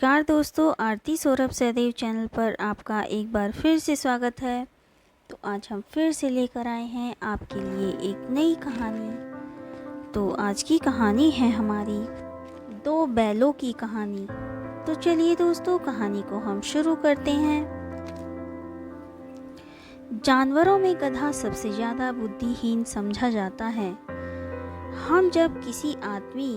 नमस्कार दोस्तों, आरती सौरभ सहदेव चैनल पर आपका एक बार फिर से स्वागत है। तो आज हम फिर से लेकर आए हैं आपके लिए एक नई कहानी। तो आज की कहानी है हमारी दो बैलों की कहानी। तो चलिए दोस्तों, कहानी को हम शुरू करते हैं। जानवरों में गधा सबसे ज़्यादा बुद्धिहीन समझा जाता है। हम जब किसी आदमी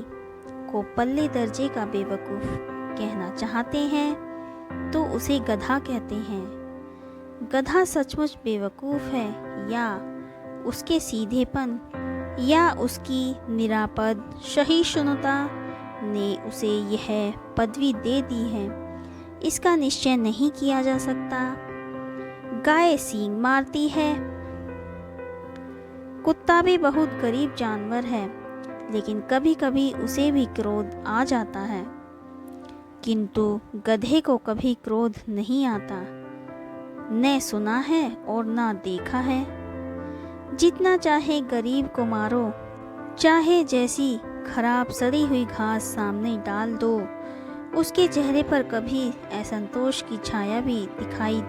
को पल्ले दर्जे का बेवकूफ़ कहना चाहते हैं तो उसे गधा कहते हैं। गधा सचमुच बेवकूफ़ है या उसके सीधेपन या उसकी निरापद सहिष्णुता ने उसे यह पदवी दे दी है, इसका निश्चय नहीं किया जा सकता। गाय सींग मारती है। कुत्ता भी बहुत गरीब जानवर है, लेकिन कभी कभी उसे भी क्रोध आ जाता है, किंतु गधे को कभी क्रोध नहीं आता। न सुना है और ना देखा है। जितना चाहे गरीब को मारो, चाहे जैसी खराब सड़ी हुई घास सामने डाल दो, उसके चेहरे पर कभी असंतोष की छाया भी दिखाई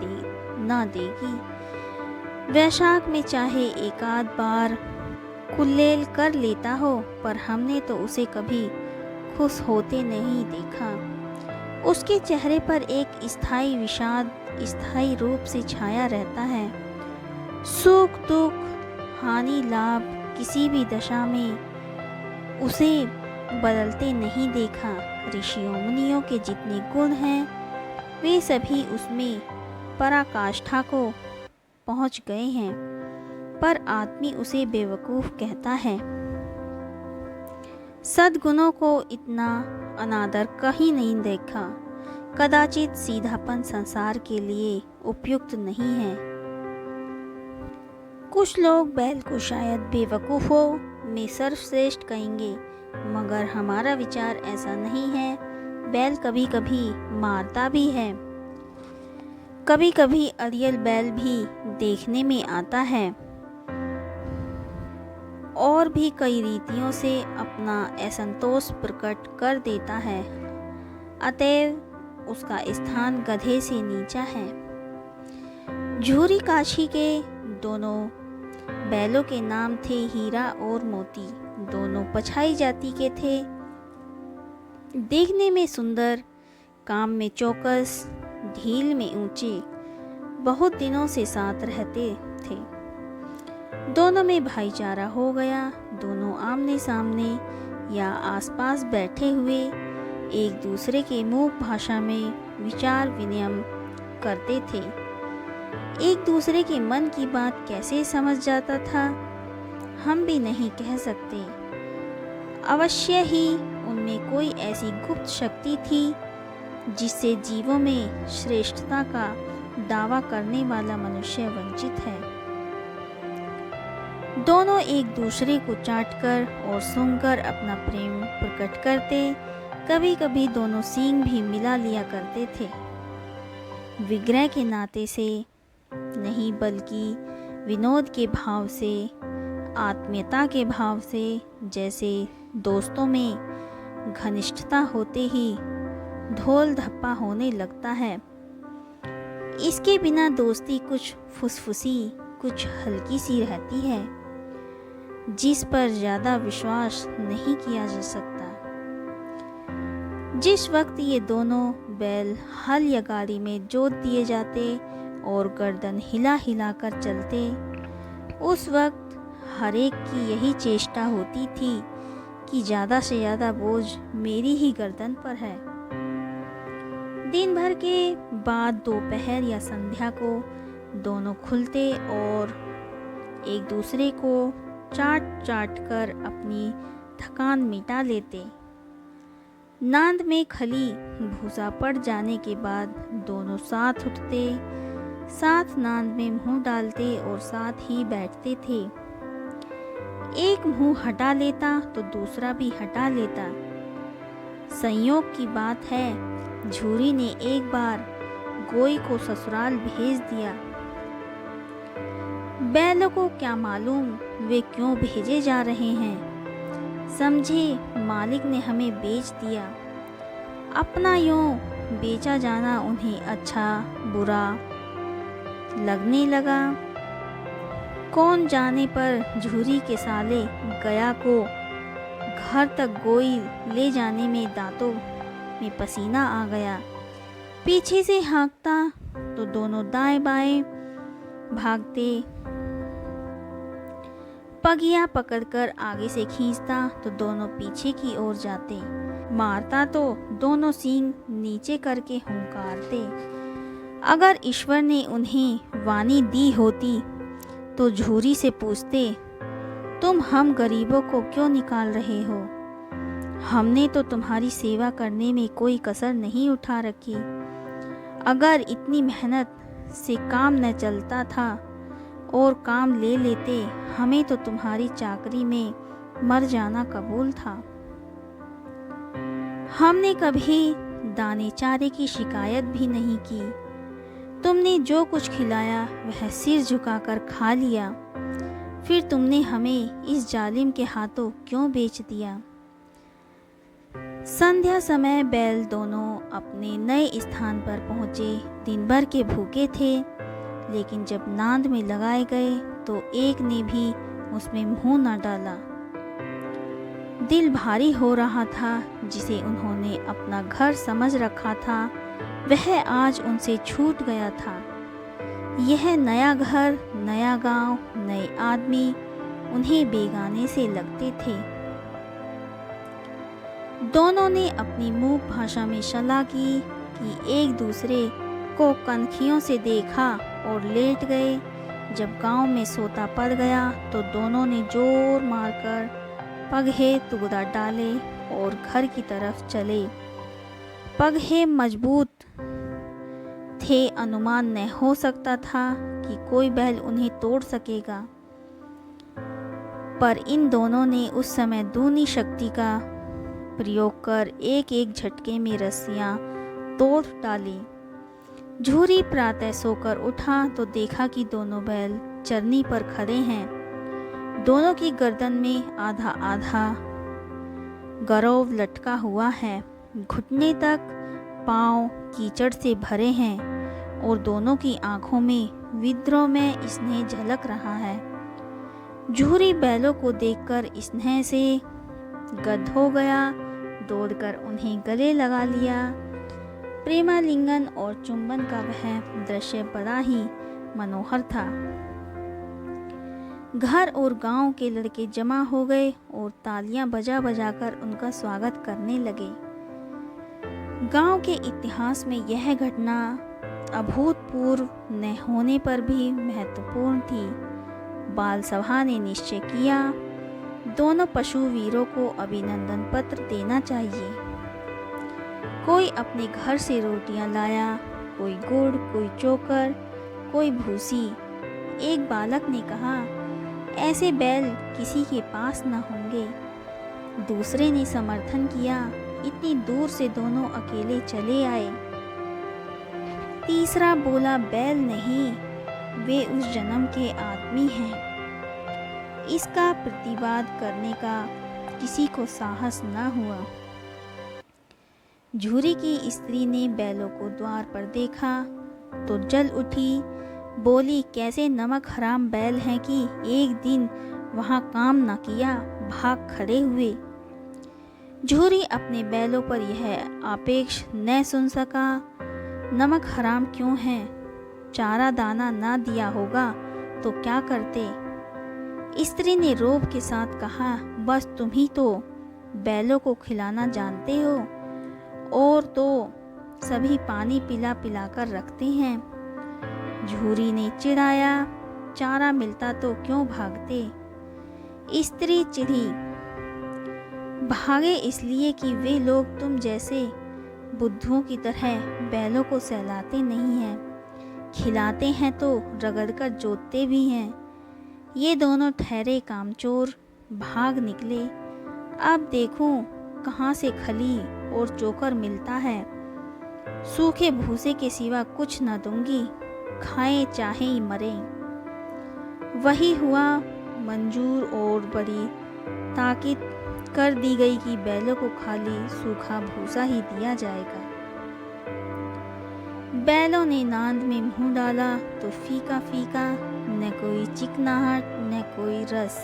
ना देगी। वैशाख में चाहे एकाध बार कुल्लेल कर लेता हो, पर हमने तो उसे कभी खुश होते नहीं देखा। उसके चेहरे पर एक स्थायी विषाद स्थायी रूप से छाया रहता है। सुख दुख हानि लाभ किसी भी दशा में उसे बदलते नहीं देखा। ऋषियों मुनियों के जितने गुण हैं, वे सभी उसमें पराकाष्ठा को पहुंच गए हैं, पर आदमी उसे बेवकूफ़ कहता है। सद्गुणों को इतना अनादर कहीं नहीं देखा। कदाचित सीधापन संसार के लिए उपयुक्त नहीं है। कुछ लोग बैल को शायद बेवकूफ़ों में सर्वश्रेष्ठ कहेंगे, मगर हमारा विचार ऐसा नहीं है। बैल कभी कभी मारता भी है। कभी कभी अड़ियल बैल भी देखने में आता है और भी कई रीतियों से अपना असंतोष प्रकट कर देता है। अतएव उसका स्थान गधे से नीचा है। झूरी काशी के दोनों बैलों के नाम थे हीरा और मोती। दोनों पछाई जाति के थे, देखने में सुंदर, काम में चौकस, ढील में ऊंचे। बहुत दिनों से साथ रहते थे। दोनों में भाईचारा हो गया। दोनों आमने सामने या आसपास बैठे हुए एक दूसरे के मूक भाषा में विचार विनिमय करते थे। एक दूसरे के मन की बात कैसे समझ जाता था, हम भी नहीं कह सकते। अवश्य ही उनमें कोई ऐसी गुप्त शक्ति थी जिससे जीवों में श्रेष्ठता का दावा करने वाला मनुष्य वंचित है। दोनों एक दूसरे को चाटकर और सूंघकर अपना प्रेम प्रकट करते। कभी कभी दोनों सींग भी मिला लिया करते थे। विग्रह के नाते से नहीं, बल्कि विनोद के भाव से, आत्मीयता के भाव से। जैसे दोस्तों में घनिष्ठता होते ही ढोल धप्पा होने लगता है। इसके बिना दोस्ती कुछ फुसफुसी, कुछ हल्की सी रहती है, जिस पर ज़्यादा विश्वास नहीं किया जा सकता। जिस वक्त ये दोनों बैल हल या गाड़ी में जोत दिए जाते और गर्दन हिला हिला कर चलते, उस वक्त हर एक की यही चेष्टा होती थी कि ज़्यादा से ज़्यादा बोझ मेरी ही गर्दन पर है। दिन भर के बाद दोपहर या संध्या को दोनों खुलते और एक दूसरे को चाट चाट कर अपनी थकान मिटा लेते। नांद में खली भूसा पड़ जाने के बाद दोनों साथ उठते, साथ नांद में मुंह डालते और साथ ही बैठते थे। एक मुंह हटा लेता तो दूसरा भी हटा लेता। संयोग की बात है, झूरी ने एक बार गोई को ससुराल भेज दिया। बैलों को क्या मालूम वे क्यों भेजे जा रहे हैं। समझे मालिक ने हमें बेच दिया। अपना यूं बेचा जाना उन्हें अच्छा बुरा लगने लगा। कौन जाने पर झूरी के साले गया को घर तक गोई ले जाने में दांतों में पसीना आ गया। पीछे से हाँकता तो दोनों दाएं बाएं भागते, पगिया पकड़कर आगे से खींचता तो दोनों पीछे की ओर जाते, मारता तो दोनों सींग नीचे करके हुंकारते। अगर ईश्वर ने उन्हें वाणी दी होती तो झूरी से पूछते, तुम हम गरीबों को क्यों निकाल रहे हो? हमने तो तुम्हारी सेवा करने में कोई कसर नहीं उठा रखी। अगर इतनी मेहनत से काम न चलता था और काम ले लेते, हमें तो तुम्हारी चाकरी में मर जाना कबूल था। हमने कभी दाने चारे की शिकायत भी नहीं की। तुमने जो कुछ खिलाया वह सिर झुकाकर खा लिया। फिर तुमने हमें इस जालिम के हाथों क्यों बेच दिया? संध्या समय बैल दोनों अपने नए स्थान पर पहुँचे। दिन भर के भूखे थे, लेकिन जब नांद में लगाए गए तो एक ने भी उसमें मुंह न डाला। दिल भारी हो रहा था। जिसे उन्होंने अपना घर समझ रखा था वह आज उनसे छूट गया था। यह नया घर, नया गांव, नए आदमी उन्हें बेगाने से लगते थे। दोनों ने अपनी मूक भाषा में सलाह की कि एक दूसरे को कनखियों से देखा और लेट गए। जब गांव में सोता पड़ गया तो दोनों ने जोर मारकर पगहे तुगदा डाले और घर की तरफ चले। पगहे मजबूत थे, अनुमान न हो सकता था कि कोई बैल उन्हें तोड़ सकेगा। पर इन दोनों ने उस समय दूनी शक्ति का प्रयोग कर एक एक झटके में रस्सियां तोड़ डाली। झूरी प्रातः सोकर उठा तो देखा कि दोनों बैल चरनी पर खड़े हैं। दोनों की गर्दन में आधा आधा गरौव लटका हुआ है। घुटने तक पांव कीचड़ से भरे हैं और दोनों की आंखों में विद्रोह में स्नेह झलक रहा है। झूरी बैलों को देखकर स्नेह से गद हो गया। दौड़कर उन्हें गले लगा लिया। प्रेमालिंगन और चुंबन का वह दृश्य बड़ा ही मनोहर था। घर और गांव के लड़के जमा हो गए और तालियां बजा बजाकर उनका स्वागत करने लगे। गांव के इतिहास में यह घटना अभूतपूर्व न होने पर भी महत्वपूर्ण थी। बाल सभा ने निश्चय किया, दोनों पशु वीरों को अभिनंदन पत्र देना चाहिए। कोई अपने घर से रोटियां लाया, कोई गुड़, कोई चोकर, कोई भूसी। एक बालक ने कहा, ऐसे बैल किसी के पास न होंगे। दूसरे ने समर्थन किया, इतनी दूर से दोनों अकेले चले आए। तीसरा बोला, बैल नहीं, वे उस जन्म के आदमी हैं। इसका प्रतिवाद करने का किसी को साहस न हुआ। झूरी की स्त्री ने बैलों को द्वार पर देखा तो जल उठी। बोली, कैसे नमक हराम बैल हैं कि एक दिन वहां काम न किया, भाग खड़े हुए। झूरी अपने बैलों पर यह आपेक्ष न सुन सका। नमक हराम क्यों है? चारा दाना ना दिया होगा तो क्या करते? स्त्री ने रोब के साथ कहा, बस तुम ही तो बैलों को खिलाना जानते हो, और तो सभी पानी पिला पिला कर रखते हैं। झूरी ने चिढ़ाया, चारा मिलता तो क्यों भागते? स्त्री चिढ़ी, भागे इसलिए कि वे लोग तुम जैसे बुद्धुओं की तरह बैलों को सहलाते नहीं हैं, खिलाते हैं तो रगड़कर जोतते भी हैं। ये दोनों ठहरे कामचोर, भाग निकले। अब देखूं कहाँ से खली और चोकर मिलता है। सूखे भूसे के सिवा कुछ न दूंगी, खाएं चाहे ही मरे। वही हुआ मंजूर और बड़ी ताकीद कर दी गई कि बैलों को खाली सूखा भूसा ही दिया जाएगा। बैलों ने नांद में मुंह डाला तो फीका फीका, न कोई चिकनाहट न कोई रस।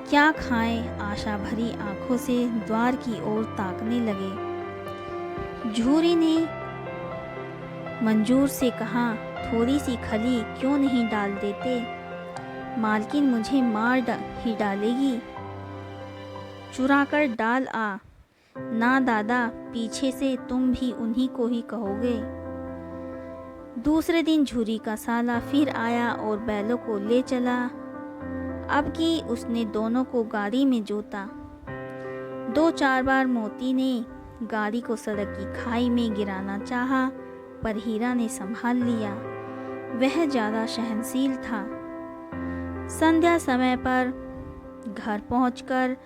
क्या खाएं, आशा भरी आंखों से द्वार की ओर ताकने लगे। झूरी ने मंजूर से कहा, थोड़ी सी खली क्यों नहीं डाल देते, मालकिन मुझे मार ही डालेगी। चुरा कर डाल आ। ना दादा, पीछे से तुम भी उन्हीं को ही कहोगे। दूसरे दिन झूरी का साला फिर आया और बैलों को ले चला। अब की उसने दोनों को गाड़ी में जोता। 2-4 बार मोती ने गाड़ी को सड़क की खाई में गिराना चाहा, पर हीरा ने संभाल लिया। वह ज़्यादा सहनशील था। संध्या समय पर घर पहुंचकर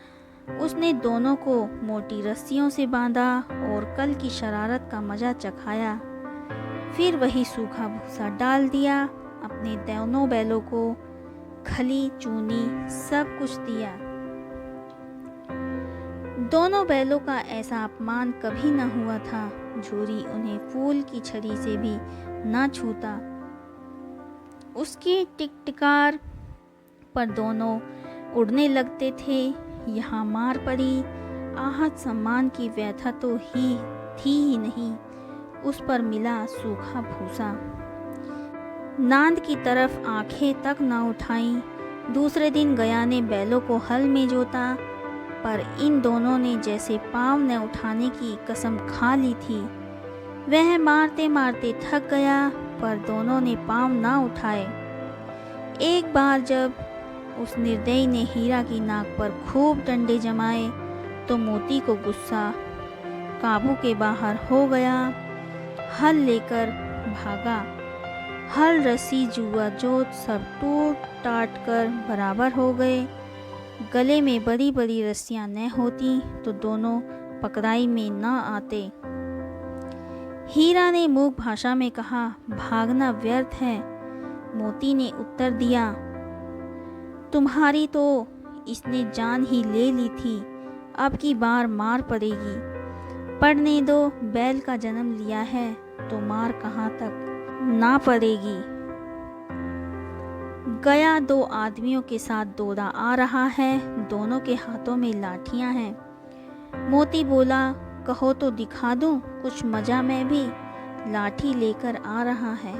उसने दोनों को मोटी रस्सियों से बांधा और कल की शरारत का मजा चखाया। फिर वही सूखा भूसा डाल दिया। अपने दोनों बैलों को खली, चूनी सब कुछ दिया। दोनों बैलों का ऐसा अपमान कभी न हुआ था। झूरी उन्हें फूल की छड़ी से भी न छूता। उसकी टिकटिकार पर दोनों उड़ने लगते थे। यहाँ मार पड़ी, आहत सम्मान की व्यथा तो ही थी ही नहीं, उस पर मिला सूखा भूसा। नांद की तरफ आंखें तक न उठाईं। दूसरे दिन गया ने बैलों को हल में जोता, पर इन दोनों ने जैसे पाँव न उठाने की कसम खा ली थी। वह मारते मारते थक गया, पर दोनों ने पाँव न उठाए। एक बार जब उस निर्दयी ने हीरा की नाक पर खूब डंडे जमाए, तो मोती को गुस्सा काबू के बाहर हो गया। हल लेकर भागा। हल, रस्सी, जुआ जोत सब टूट टाट कर बराबर हो गए। गले में बड़ी बड़ी रस्सियां न होती तो दोनों पकड़ाई में न आते। हीरा ने मूक भाषा में कहा, भागना व्यर्थ है। मोती ने उत्तर दिया, तुम्हारी तो इसने जान ही ले ली थी, अब की बार मार पड़ेगी। पढ़ने दो, बैल का जन्म लिया है तो मार कहाँ तक ना पड़ेगी। गया 2 आदमियों के साथ दौड़ा आ रहा है। दोनों के हाथों में लाठियां हैं। मोती बोला, कहो तो दिखा दूं कुछ मजा, मैं भी लाठी लेकर आ रहा है।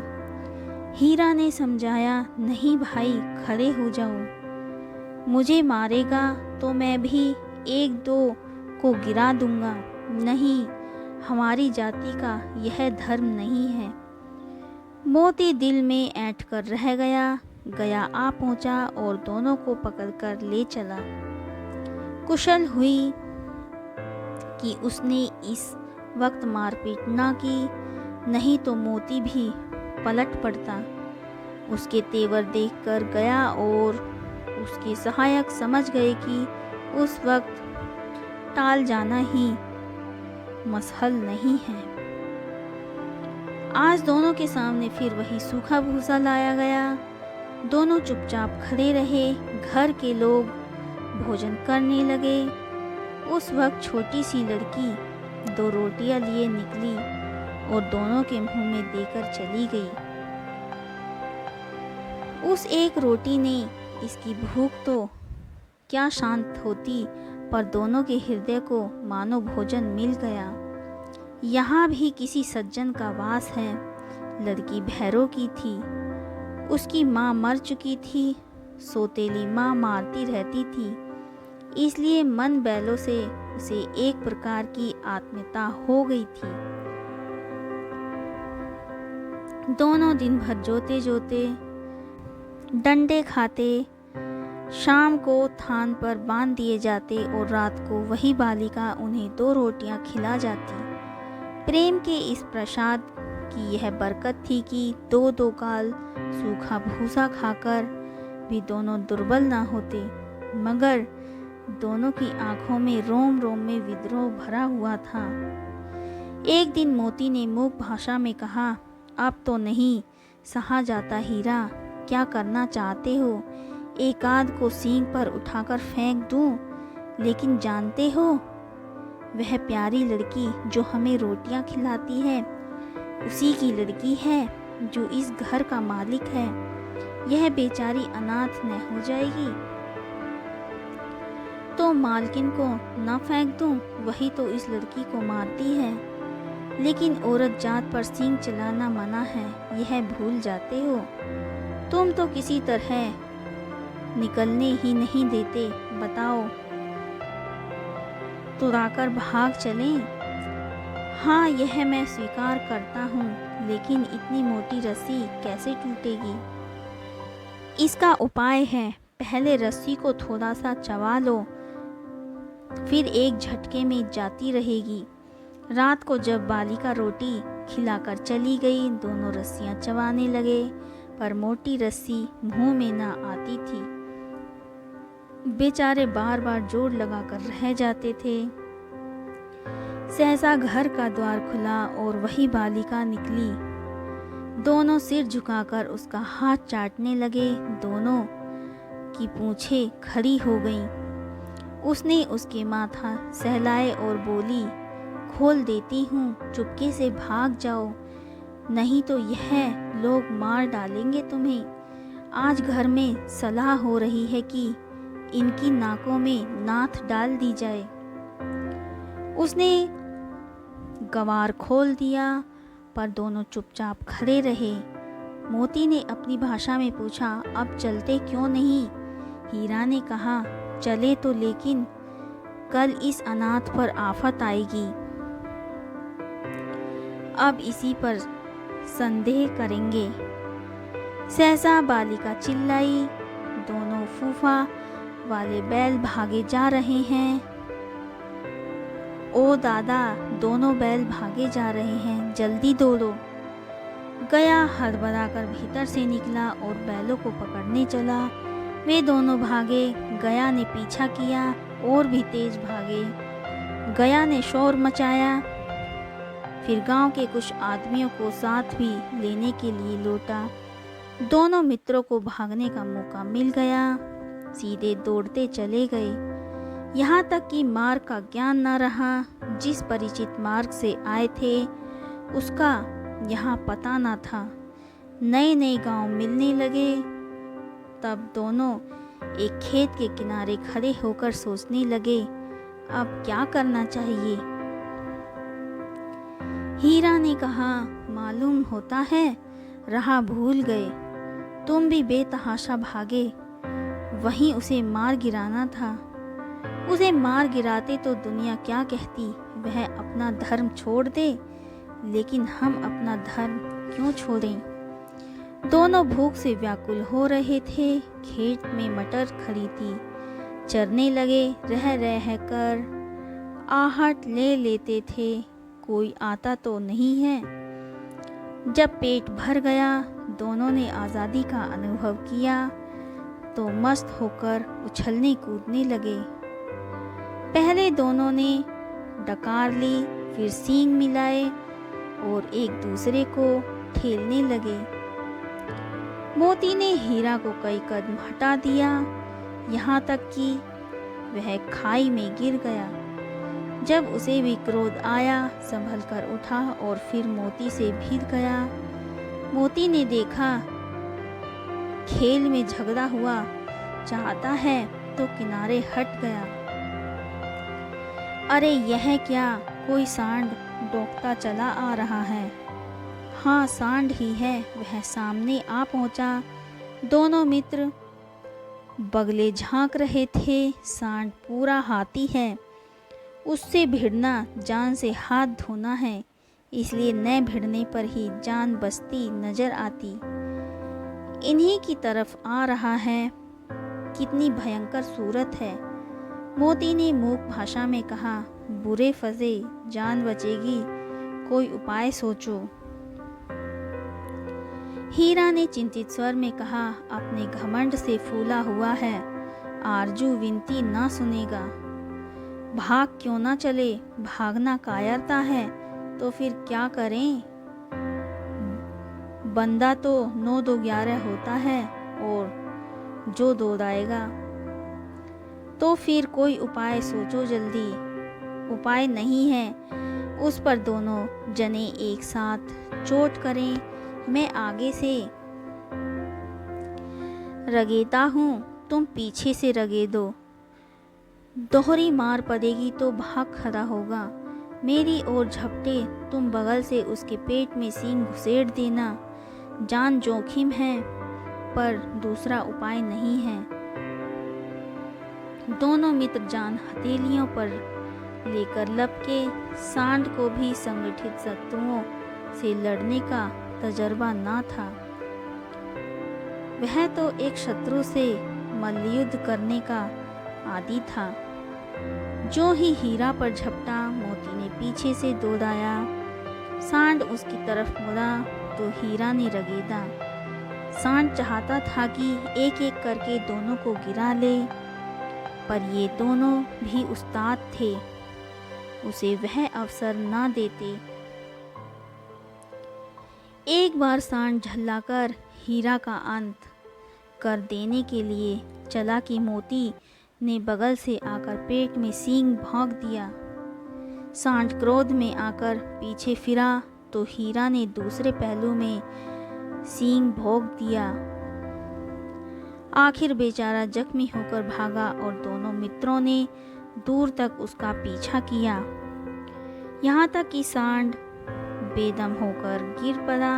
हीरा ने समझाया, नहीं भाई, खड़े हो जाओ। मुझे मारेगा तो मैं भी 1-2 को गिरा दूंगा। नहीं, हमारी जाति का यह धर्म नहीं है। मोती दिल में ऐंठ कर रह गया। गया आ पहुंचा और दोनों को पकड़कर ले चला। कुशल हुई कि उसने इस वक्त मारपीट ना की, नहीं तो मोती भी पलट पड़ता। उसके तेवर देखकर गया और उसके सहायक समझ गए कि उस वक्त टाल जाना ही मसहल नहीं है। आज दोनों के सामने फिर वही सूखा भूसा लाया गया। दोनों चुपचाप खड़े रहे। घर के लोग भोजन करने लगे। उस वक्त छोटी सी लड़की 2 रोटियां लिए निकली और दोनों के मुंह में देकर चली गई। उस एक रोटी ने इसकी भूख तो क्या शांत होती, पर दोनों के हृदय को मानो भोजन मिल गया। यहाँ भी किसी सज्जन का वास है। लड़की भैरों की थी। उसकी माँ मर चुकी थी। सौतेली माँ मारती रहती थी, इसलिए मन बैलों से उसे एक प्रकार की आत्मीयता हो गई थी। दोनों दिन भर जोते जोते, डंडे खाते, शाम को थान पर बांध दिए जाते और रात को वही बालिका उन्हें 2 रोटियां खिला जाती। प्रेम के इस प्रसाद की यह बरकत थी कि 2-2 काल सूखा भूसा खाकर भी दोनों दुर्बल ना होते, मगर दोनों की आंखों में रोम रोम में विद्रोह भरा हुआ था। एक दिन मोती ने मूक भाषा में कहा, अब तो नहीं सहा जाता हीरा, क्या करना चाहते हो? एक आध को सींग पर उठाकर फेंक दूं, लेकिन जानते हो वह प्यारी लड़की जो हमें रोटियां खिलाती है, उसी की लड़की है जो इस घर का मालिक है। यह बेचारी अनाथ न हो जाएगी तो मालकिन को न फेंक दूं, वही तो इस लड़की को मारती है। लेकिन औरत जात पर सींग चलाना मना है, यह भूल जाते हो। तुम तो किसी तरह निकलने ही नहीं देते। बताओ, तुड़ाकर भाग चलें? हाँ, यह मैं स्वीकार करता हूँ, लेकिन इतनी मोटी रस्सी कैसे टूटेगी? इसका उपाय है, पहले रस्सी को थोड़ा सा चबा लो, फिर एक झटके में जाती रहेगी। रात को जब बालिका रोटी खिलाकर चली गई, दोनों रस्सियां चबाने लगे, पर मोटी रस्सी मुंह में ना आती थी। बेचारे बार बार जोर लगाकर रह जाते थे। सहसा घर का द्वार खुला और वही बालिका निकली। दोनों सिर झुकाकर उसका हाथ चाटने लगे। दोनों की पूंछें खड़ी हो गईं। उसने उसके माथा सहलाए और बोली, खोल देती हूँ, चुपके से भाग जाओ, नहीं तो यह लोग मार डालेंगे तुम्हें। आज घर में सलाह हो रही है कि इनकी नाकों में नाथ डाल दी जाए। उसने गवार खोल दिया, पर दोनों चुपचाप खड़े रहे। मोती ने अपनी भाषा में पूछा, अब चलते क्यों नहीं? हीरा ने कहा, चले तो, लेकिन कल इस अनाथ पर आफत आएगी। अब इसी पर संदेह करेंगे। सहसा बालिका चिल्लाई, दोनों फूफा वाले बैल भागे जा रहे हैं। ओ दादा, दोनों बैल भागे जा रहे हैं, जल्दी दौड़ो। गया हड़बड़ाकर भीतर से निकला और बैलों को पकड़ने चला। वे दोनों भागे। गया ने पीछा किया और भी तेज भागे। गया ने शोर मचाया, फिर गांव के कुछ आदमियों को साथ भी लेने के लिए लौटा। दोनों मित्रों को भागने का मौका मिल गया, सीधे दौड़ते चले गए। यहाँ तक कि मार्ग का ज्ञान न रहा। जिस परिचित मार्ग से आए थे उसका यहाँ पता न था। नए नए गांव मिलने लगे। तब दोनों एक खेत के किनारे खड़े होकर सोचने लगे, अब क्या करना चाहिए। हीरा ने कहा, मालूम होता है राह भूल गए। तुम भी बेतहाशा भागे, वहीं उसे मार गिराना था। उसे मार गिराते तो दुनिया क्या कहती, वह अपना धर्म छोड़ दे। लेकिन हम अपना धर्म क्यों छोड़ें? दोनों भूख से व्याकुल हो रहे थे। खेत में मटर खड़ी थी, चरने लगे। रह रह कर आहट ले लेते थे, कोई आता तो नहीं है। जब पेट भर गया, दोनों ने आज़ादी का अनुभव किया तो मस्त होकर उछलने कूदने लगे। पहले दोनों ने डकार ली, फिर सींग मिलाए और एक दूसरे को ठेलने लगे। मोती ने हीरा को कई कदम हटा दिया, यहाँ तक कि वह खाई में गिर गया। जब उसे भी क्रोध आया, संभल कर उठा और फिर मोती से भिड़ गया। मोती ने देखा खेल में झगड़ा हुआ चाहता है तो किनारे हट गया। अरे यह क्या, कोई सांड डोंकता चला आ रहा है। हाँ, सांड ही है। वह सामने आ पहुंचा। दोनों मित्र बगले झांक रहे थे। सांड पूरा हाथी है, उससे भिड़ना जान से हाथ धोना है, इसलिए न भिड़ने पर ही जान बचती नजर आती। इन्हीं की तरफ आ रहा है। कितनी भयंकर सूरत है। मोती ने मूक भाषा में कहा, बुरे फंसे, जान बचेगी, कोई उपाय सोचो। हीरा ने चिंतित स्वर में कहा, अपने घमंड से फूला हुआ है, आरजू विनती ना सुनेगा। भाग क्यों ना चले? भागना कायरता है तो फिर क्या करें? बंदा तो 9 2 11 होता है और जो दौड़ाएगा। तो फिर कोई उपाय सोचो जल्दी। उपाय नहीं है। उस पर दोनों जने एक साथ चोट करें, मैं आगे से रगेता हूँ, तुम पीछे से रगेदो। दोहरी मार पड़ेगी तो भाग खड़ा होगा। मेरी ओर झपटे, तुम बगल से उसके पेट में सींग घुसेड़ देना। जान जोखिम है, पर दूसरा उपाय नहीं है। दोनों मित्र जान हथेलियों पर लेकर लपके। सांड को भी संगठित शत्रुओं से लड़ने का तजर्बा ना था। वह तो एक शत्रु से मल्लयुद्ध करने का आदी था। जो ही हीरा पर झपटा, मोती ने पीछे से दौड़ाया। सांड उसकी तरफ मुड़ा तो हीरा ने रगेदा। सांड चाहता था कि एक एक करके दोनों को गिरा ले, पर ये दोनों भी उस्ताद थे, उसे वह अवसर ना देते। एक बार सांड झल्लाकर हीरा का अंत कर देने के लिए चला कि मोती ने बगल से आकर पेट में सींग भोंक दिया। सांड क्रोध में आकर पीछे फिरा तो हीरा ने दूसरे पहलू में सींग भोंक दिया। आखिर बेचारा जख्मी होकर भागा और दोनों मित्रों ने दूर तक उसका पीछा किया, यहाँ तक कि सांड बेदम होकर गिर पड़ा।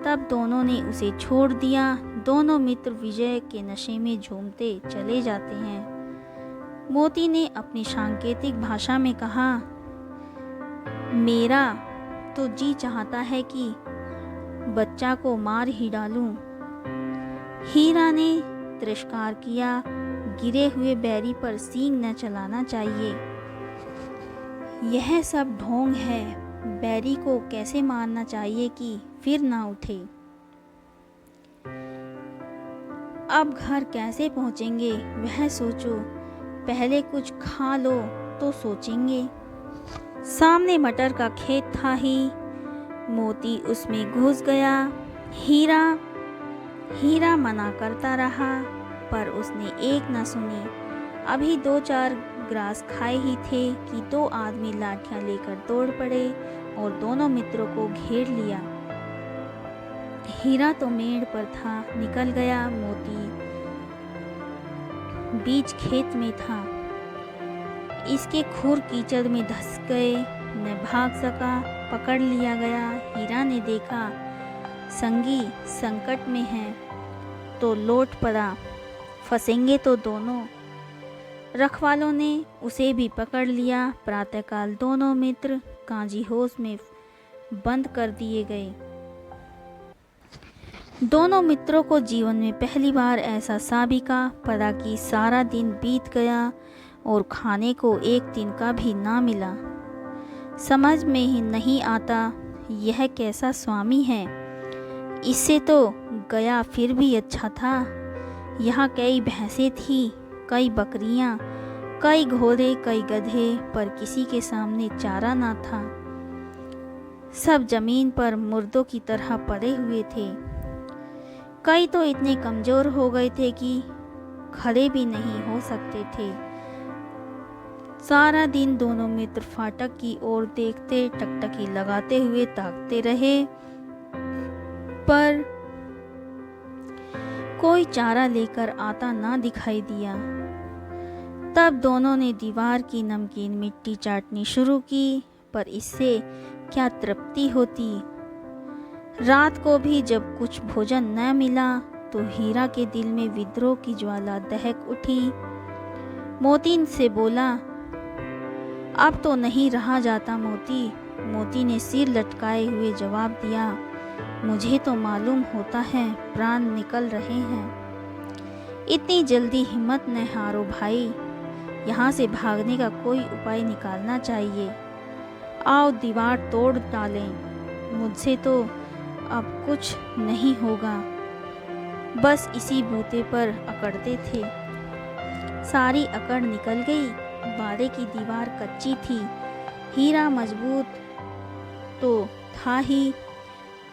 तब दोनों ने उसे छोड़ दिया। दोनों मित्र विजय के नशे में झूमते चले जाते हैं। मोती ने अपनी सांकेतिक भाषा में कहा, मेरा तो जी चाहता है कि बच्चा को मार ही डालूं। हीरा ने तिरस्कार किया, गिरे हुए बैरी पर सींग न चलाना चाहिए। यह सब ढोंग है। बैरी को कैसे मारना चाहिए कि फिर ना उठे। अब घर कैसे पहुंचेंगे वह सोचो, पहले कुछ खा लो तो सोचेंगे। सामने मटर का खेत था ही, मोती उसमें घुस गया। हीरा मना करता रहा, पर उसने एक न सुनी। अभी 2-4 ग्रास खाए ही थे कि 2 आदमी लाठियां लेकर दौड़ पड़े और दोनों मित्रों को घेर लिया। हीरा तो मेड़ पर था, निकल गया। मोती बीच खेत में था, इसके खुर कीचड़ में धंस गए, न भाग सका, पकड़ लिया गया। हीरा ने देखा संगी संकट में है तो लौट पड़ा, फंसेंगे तो दोनों। रखवालों ने उसे भी पकड़ लिया। प्रातःकाल दोनों मित्र कांजी होश में बंद कर दिए गए। दोनों मित्रों को जीवन में पहली बार ऐसा साबिका पड़ा कि सारा दिन बीत गया और खाने को एक दिन का भी ना मिला। समझ में ही नहीं आता यह कैसा स्वामी है। इससे तो गया फिर भी अच्छा था। यहाँ कई भैंसें थी, कई बकरियाँ, कई घोड़े, कई गधे, पर किसी के सामने चारा ना था। सब जमीन पर मुर्दों की तरह पड़े हुए थे। कई तो इतने कमजोर हो गए थे कि खड़े भी नहीं हो सकते थे। सारा दिन दोनों मित्र फाटक की ओर देखते, टकटकी लगाते हुए ताकते रहे, पर कोई चारा लेकर आता ना दिखाई दिया। तब दोनों ने दीवार की नमकीन मिट्टी चाटनी शुरू की, पर इससे क्या तृप्ति होती। रात को भी जब कुछ भोजन न मिला तो हीरा के दिल में विद्रोह की ज्वाला दहक उठी। मोती से बोला, अब तो नहीं रहा जाता मोती। मोती ने सिर लटकाए हुए जवाब दिया, मुझे तो मालूम होता है प्राण निकल रहे हैं। इतनी जल्दी हिम्मत न हारो भाई, यहाँ से भागने का कोई उपाय निकालना चाहिए। आओ दीवार तोड़ डालें, मुझसे तो अब कुछ नहीं होगा। बस इसी बूते पर अकड़ते थे। सारी अकड़ निकल गई। बाड़े की दीवार कच्ची थी। हीरा मजबूत तो था ही,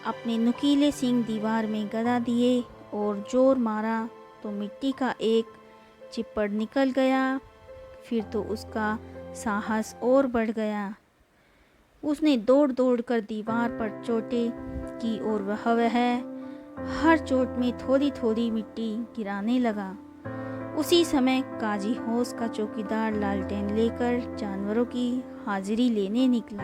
अपने नुकीले सींग दीवार में गड़ा दिए और जोर मारा तो मिट्टी का एक चिप्पड़ निकल गया। फिर तो उसका साहस और बढ़ गया। उसने दौड़ दौड़ कर दीवार पर चोटें की और वह हर चोट में थोड़ी थोड़ी मिट्टी गिराने लगा। उसी समय काजी हौस का चौकीदार लालटेन लेकर जानवरों की हाजिरी लेने निकला।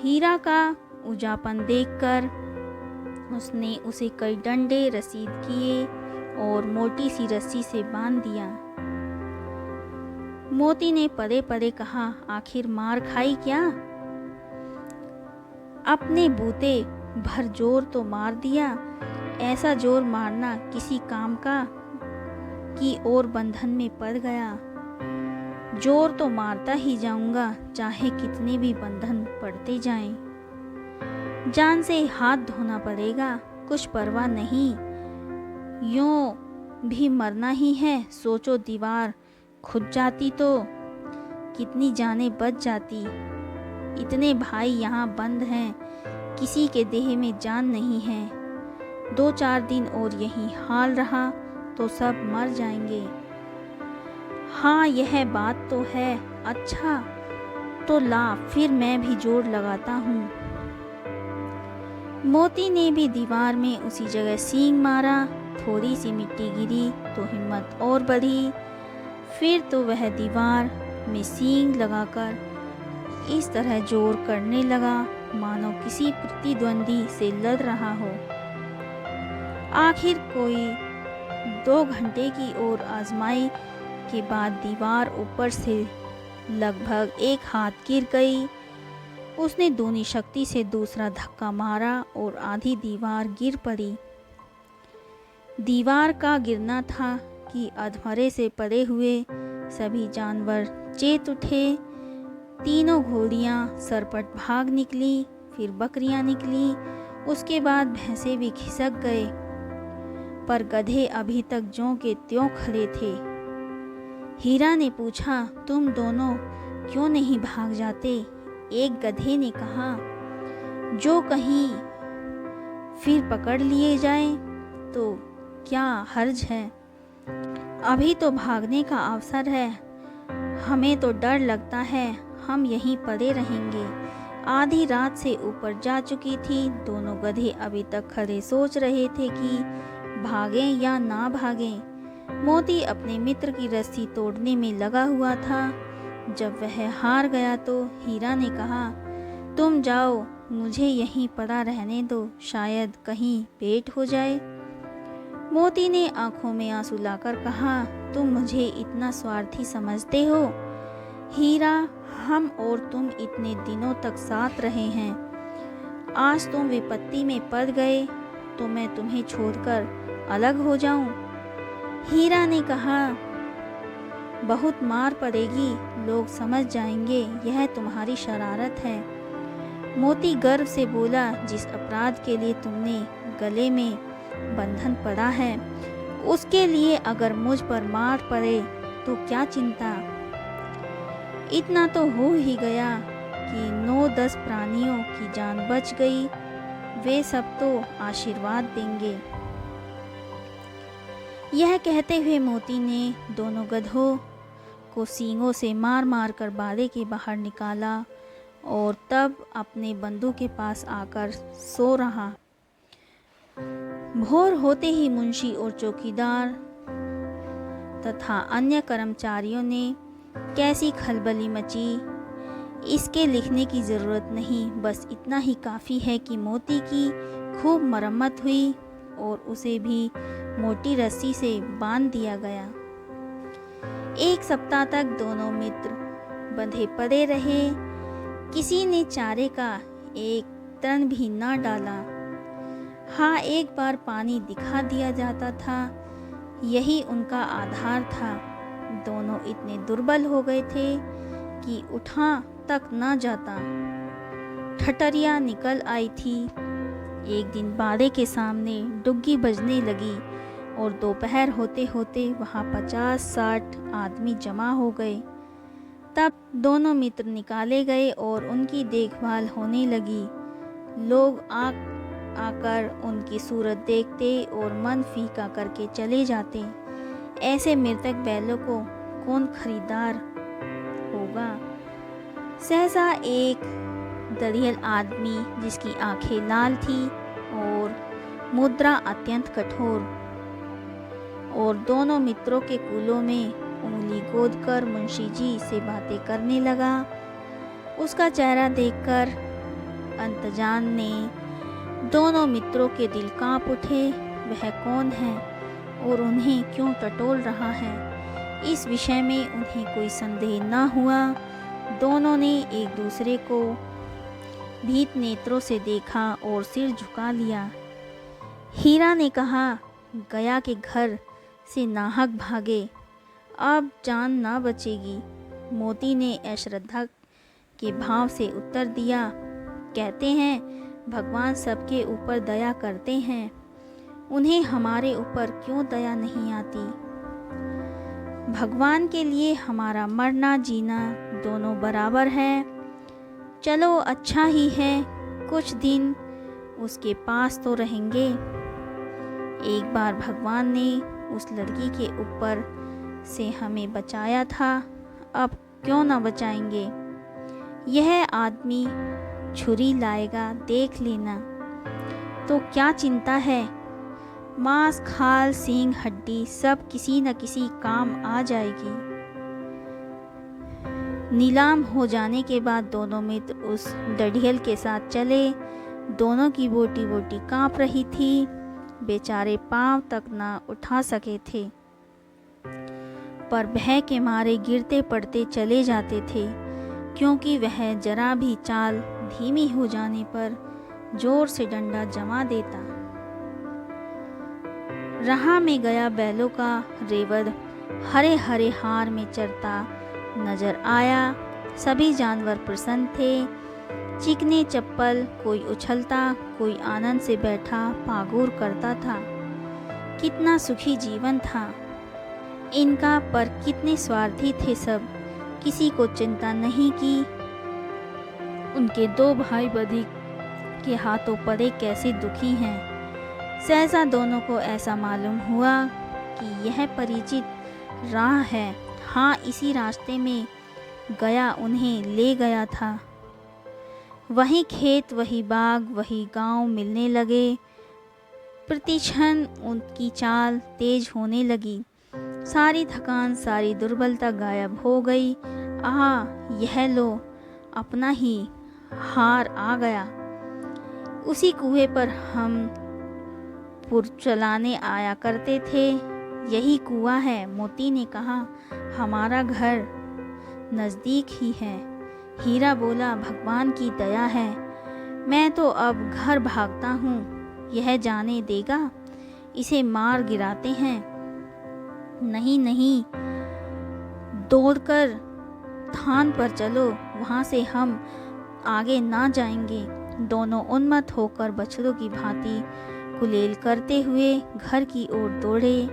हीरा का उजापन देखकर उसने उसे कई डंडे रसीद किए और मोटी सी रस्सी से बांध दिया। मोती ने पदे पदे कहा, आखिर मार खाई क्या? अपने बूते भर जोर तो मार दिया, ऐसा जोर मारना किसी काम का कि और बंधन में पड़ गया। जोर तो मारता ही जाऊंगा, चाहे कितने भी बंधन पड़ते जाएं। जान से हाथ धोना पड़ेगा, कुछ परवाह नहीं, यूं भी मरना ही है। सोचो दीवार खुद जाती तो कितनी जानें बच जाती। इतने भाई यहाँ बंद हैं, किसी के देह में जान नहीं है। 2-4 दिन और यही हाल रहा तो सब मर जाएंगे। हाँ यह बात तो है। अच्छा तो ला, फिर मैं भी जोर लगाता हूँ। मोती ने भी दीवार में उसी जगह सींग मारा। थोड़ी सी मिट्टी गिरी तो हिम्मत और बढ़ी। फिर तो वह दीवार में सींग लगाकर इस तरह जोर करने लगा मानो किसी प्रतिद्वंदी से लड़ रहा हो। आखिर कोई 2 घंटे की और आजमाई के बाद दीवार ऊपर से लगभग 1 हाथ गिर गई। उसने दूनी शक्ति से दूसरा धक्का मारा और आधी दीवार गिर पड़ी। दीवार का गिरना था कि अधमरे से पड़े हुए सभी जानवर चेत उठे। तीनों घोड़ियां सरपट भाग निकली, फिर बकरियां निकली, उसके बाद भैंसे भी खिसक गए, पर गधे अभी तक ज्यों के त्यों खड़े थे। हीरा ने पूछा, तुम दोनों क्यों नहीं भाग जाते? एक गधे ने कहा, जो कहीं फिर पकड़ लिए जाए तो क्या हर्ज है, अभी तो भागने का अवसर है। हमें तो डर लगता है, हम यहीं पड़े रहेंगे। आधी रात से ऊपर जा चुकी थी। दोनों गधे अभी तक खड़े सोच रहे थे कि भागें या ना भागें। मोती अपने मित्र की रस्सी तोड़ने में लगा हुआ था। जब वह हार गया तो हीरा ने कहा, तुम जाओ, मुझे यहीं पड़ा रहने दो, शायद कहीं पेट हो जाए। मोती ने आंखों में आंसू लाकर कहा, तुम मुझे इतना स्वार्थी समझते हो? हीरा, हम और तुम इतने दिनों तक साथ रहे हैं, आज तुम विपत्ति में पड़ गए तो मैं तुम्हें छोड़कर अलग हो जाऊं? हीरा ने कहा, बहुत मार पड़ेगी, लोग समझ जाएंगे यह तुम्हारी शरारत है। मोती गर्व से बोला, जिस अपराध के लिए तुमने गले में बंधन पड़ा है, उसके लिए अगर मुझ पर मार पड़े तो क्या चिंता। इतना तो हो ही गया कि 9-10 प्राणियों की जान बच गई, वे सब तो आशीर्वाद देंगे। यह कहते हुए मोती ने दोनों गधों को सींगों से मार मार कर बाड़े के बाहर निकाला और तब अपने बंधु के पास आकर सो रहा। भोर होते ही मुंशी और चौकीदार तथा अन्य कर्मचारियों ने कैसी खलबली मची, इसके लिखने की ज़रूरत नहीं। बस इतना ही काफ़ी है कि मोती की खूब मरम्मत हुई और उसे भी मोटी रस्सी से बांध दिया गया। 1 सप्ताह तक दोनों मित्र बंधे पड़े रहे। किसी ने चारे का एक तन भी न डाला। हाँ, एक बार पानी दिखा दिया जाता था, यही उनका आधार था। दोनों इतने दुर्बल हो गए थे कि उठा तक न जाता। ठठरिया निकल आई थी। एक दिन बाड़े के सामने डुग्गी बजने लगी और दोपहर होते होते वहाँ 50-60 आदमी जमा हो गए। तब दोनों मित्र निकाले गए और उनकी देखभाल होने लगी। लोग आकर उनकी सूरत देखते और मन फीका करके चले जाते। ऐसे मृतक बैलों को कौन खरीदार होगा? सहसा एक दरियल आदमी, जिसकी आंखें लाल थी और मुद्रा अत्यंत कठोर, और दोनों मित्रों के कूलों में उंगली गोदकर मुंशी जी से बातें करने लगा। उसका चेहरा देखकर अंतजान ने दोनों मित्रों के दिल कांप उठे। वह कौन है और उन्हें क्यों टटोल रहा है, इस विषय में उन्हें कोई संदेह न हुआ। दोनों ने एक दूसरे को भीत नेत्रों से देखा और सिर झुका लिया। हीरा ने कहा, गया के घर से नाहक भागे, अब जान ना बचेगी। मोती ने अश्रद्धा के भाव से उत्तर दिया, कहते हैं भगवान सबके ऊपर दया करते हैं, उन्हें हमारे ऊपर क्यों दया नहीं आती। भगवान के लिए हमारा मरना जीना दोनों बराबर है। चलो अच्छा ही है, कुछ दिन उसके पास तो रहेंगे। एक बार भगवान ने उस लड़की के ऊपर से हमें बचाया था, अब क्यों ना बचाएंगे। यह आदमी छुरी लाएगा, देख लेना। तो क्या चिंता है, मांस खाल सींग हड्डी सब किसी न किसी काम आ जाएगी। नीलाम हो जाने के बाद दोनों मित्र उस डढ़ियल के साथ चले। दोनों की बोटी बोटी कांप रही थी, बेचारे पांव तक ना उठा सके थे, पर भय के मारे गिरते पड़ते चले जाते थे, क्योंकि वह जरा भी चाल धीमी हो जाने पर जोर से डंडा जमा देता। राह में गया बैलों का रेवद हरे हरे हार में चरता नजर आया। सभी जानवर प्रसन्न थे, चिकने चप्पल, कोई उछलता, कोई आनंद से बैठा पागुर करता था। कितना सुखी जीवन था इनका, पर कितने स्वार्थी थे सब, किसी को चिंता नहीं की उनके दो भाई बदी के हाथों पड़े कैसे दुखी हैं। सहसा दोनों को ऐसा मालूम हुआ कि यह परिचित राह है। हाँ, इसी रास्ते में गया उन्हें ले गया था। वही खेत, वही बाग, वही गांव मिलने लगे। प्रतिक्षण उनकी चाल तेज होने लगी। सारी थकान, सारी दुर्बलता गायब हो गई। आह, यह लो, अपना ही हार आ गया। उसी कुएं पर हम पुर चलाने आया करते थे। यही कुआं है, मोती ने कहा। हमारा घर नज़दीक ही है। हीरा बोला, भगवान की दया है, मैं तो अब घर भागता हूँ। यह जाने देगा, इसे मार गिराते हैं। नहीं नहीं, दौड़कर थान पर चलो, वहाँ से हम आगे ना जाएंगे। दोनों उन्मत्त होकर बछड़ों की भांति गुलेल करते हुए घर की ओर दौड़े।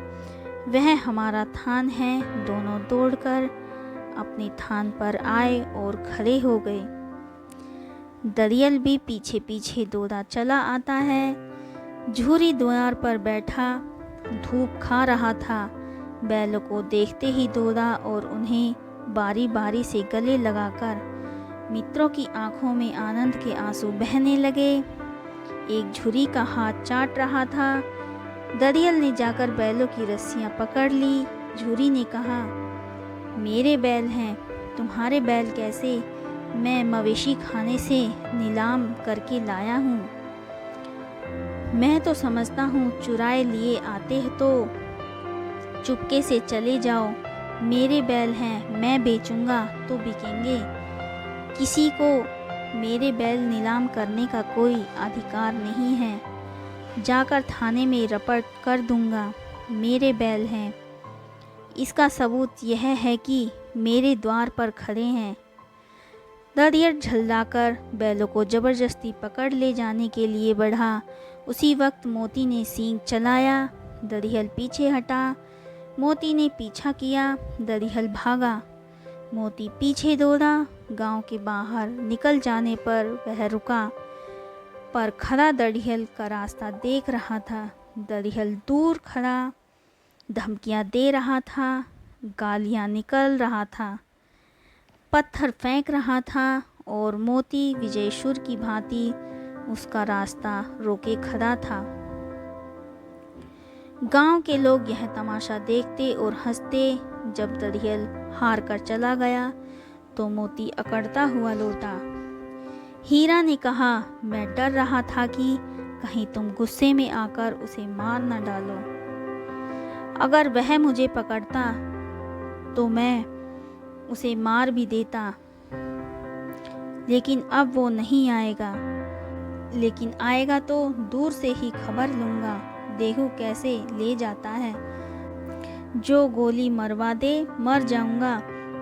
वह हमारा थान है। दोनों दौड़कर अपने थान पर आए और खड़े हो गए। दरियल भी पीछे पीछे दौड़ा चला आता है। झूरी द्वार पर बैठा धूप खा रहा था। बैलों को देखते ही दौड़ा और उन्हें बारी बारी से गले लगाकर मित्रों की आंखों में आनंद के आंसू बहने लगे। एक झुरी का हाथ चाट रहा था। दरियल ने जाकर बैलों की रस्सियां पकड़ ली। झुरी ने कहा, मेरे बैल हैं, तुम्हारे बैल कैसे? मैं मवेशी खाने से नीलाम करके लाया हूँ। मैं तो समझता हूँ चुराए लिए आते हैं तो चुपके से चले जाओ। मेरे बैल हैं, मैं बेचूंगा तो बिकेंगे। किसी को मेरे बैल नीलाम करने का कोई अधिकार नहीं है। जाकर थाने में रपट कर दूंगा। मेरे बैल हैं। इसका सबूत यह है कि मेरे द्वार पर खड़े हैं। दरियल झल्लाकर बैलों को जबरदस्ती पकड़ ले जाने के लिए बढ़ा। उसी वक्त मोती ने सींग चलाया। दरियल पीछे हटा। मोती ने पीछा किया। दरियल भागा। मोती पीछे दौड़ा। गांव के बाहर निकल जाने पर वह रुका, पर खड़ा दरियल का रास्ता देख रहा था। दरियल दूर खड़ा धमकियां दे रहा था, गालियां निकल रहा था, पत्थर फेंक रहा था। और मोती विजयशुर की भांति उसका रास्ता रोके खड़ा था। गांव के लोग यह तमाशा देखते और हंसते। जब दरियल हार कर चला गया तो मोती अकड़ता हुआ लौटा। हीरा ने कहा, मैं डर रहा था कि कहीं तुम गुस्से में आकर उसे मार न डालो। अगर वह मुझे पकड़ता तो मैं उसे मार भी देता, लेकिन अब वो नहीं आएगा। लेकिन आएगा तो दूर से ही खबर लूँगा, देखो कैसे ले जाता है। जो गोली मरवा दे मर जाऊँगा,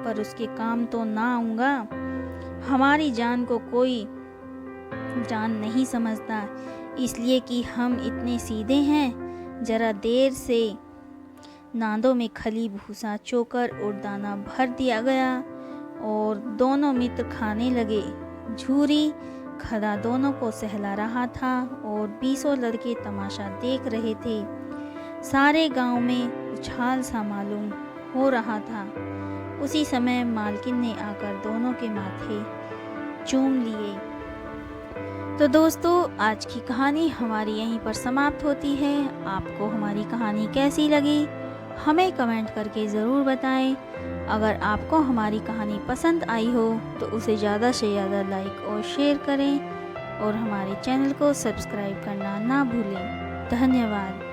पर उसके काम तो ना आऊँगा। हमारी जान को कोई जान नहीं समझता, इसलिए कि हम इतने सीधे हैं। जरा देर से नादों में खली, भूसा, चोकर और दाना भर दिया गया और दोनों मित्र खाने लगे। झूरी खड़ा दोनों को सहला रहा था और 20 लड़के तमाशा देख रहे थे। सारे गांव में उछाल सा मालूम हो रहा था। उसी समय मालकिन ने आकर दोनों के माथे चूम लिए। तो दोस्तों, आज की कहानी हमारी यहीं पर समाप्त होती है। आपको हमारी कहानी कैसी लगी हमें कमेंट करके ज़रूर बताएं। अगर आपको हमारी कहानी पसंद आई हो तो उसे ज़्यादा से ज़्यादा लाइक और शेयर करें और हमारे चैनल को सब्सक्राइब करना ना भूलें। धन्यवाद।